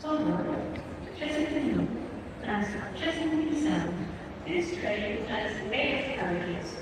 Solo, Chesterfield, and Chesterfield himself. This train has many carriages.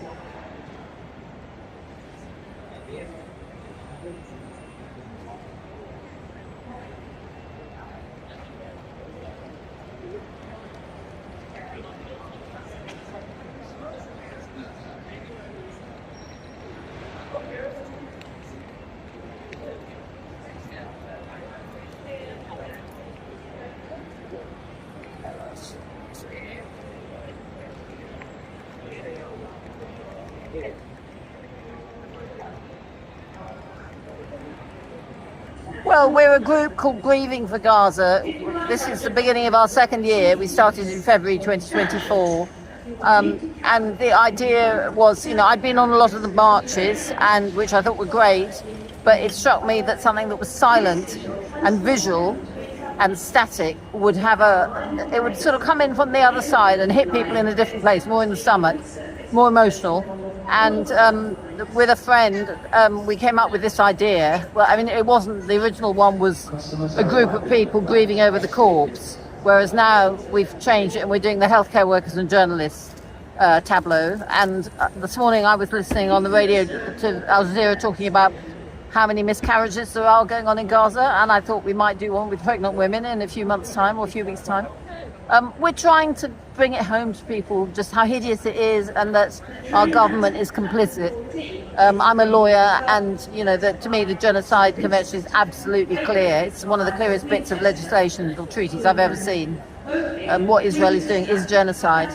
Well, we're a group called Grieving for Gaza. This is the beginning of our second year. We started in February 2024. And the idea was, I'd been on a lot of the marches, and which I thought were great, but it struck me that something that was silent and visual and static would it would sort of come in from the other side and hit people in a different place, more in the stomach, more emotional. And with a friend, we came up with this idea. Well, I mean, it wasn't, the original one was a group of people grieving over the corpse, whereas now we've changed it and we're doing the healthcare workers and journalists tableau. And this morning I was listening on the radio to Al Jazeera talking about how many miscarriages there are going on in Gaza, and I thought we might do one with pregnant women in a few months' time or a few weeks' time. We're trying to bring it home to people just how hideous it is, and that our government is complicit. I'm a lawyer, and to me the Genocide Convention is absolutely clear. It's one of the clearest bits of legislation or treaties I've ever seen. What Israel is doing is genocide,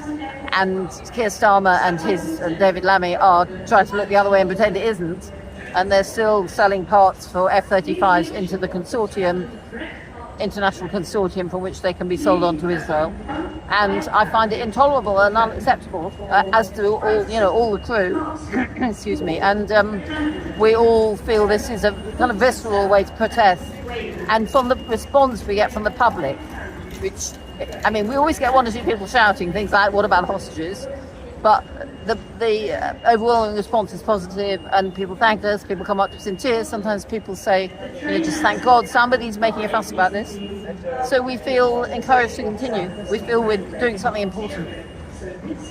and Keir Starmer and David Lammy are trying to look the other way and pretend it isn't, and they're still selling parts for F-35s into the international consortium from which they can be sold on to Israel. And I find it intolerable and unacceptable, as do all the crew. Excuse me. And we all feel this is a kind of visceral way to protest. And from the response we get from the public, which, I mean, we always get one or two people shouting things like, "What about hostages?" But the overwhelming response is positive, and people thank us. People come up to us in tears. Sometimes people say, just thank God somebody's making a fuss about this. So we feel encouraged to continue. We feel we're doing something important.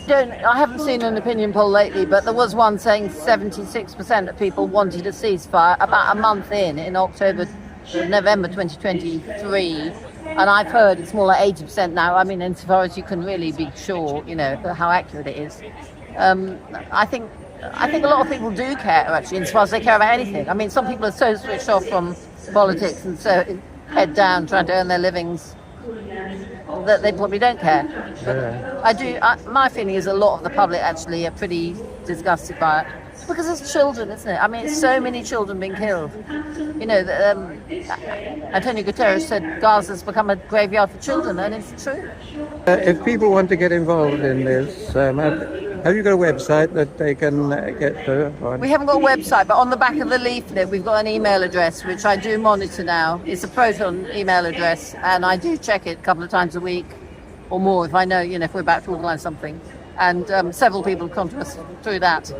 I haven't seen an opinion poll lately, but there was one saying 76% of people wanted a ceasefire about a month in November 2023. And I've heard it's more like 80% now. I mean, insofar as you can really be sure, how accurate it is. I think a lot of people do care, actually, insofar as they care about anything. I mean, some people are so switched off from politics and so head down trying to earn their livings that they probably don't care. But my feeling is a lot of the public actually are pretty disgusted by it. Because it's children, isn't it? I mean, it's so many children being killed. Antonio Guterres said Gaza's become a graveyard for children, and it's true. If people want to get involved in this, have you got a website that they can get to? We haven't got a website, but on the back of the leaflet we've got an email address, which I do monitor now. It's a Proton email address, and I do check it a couple of times a week or more if I know, if we're about to organise something. And several people have come to us through that.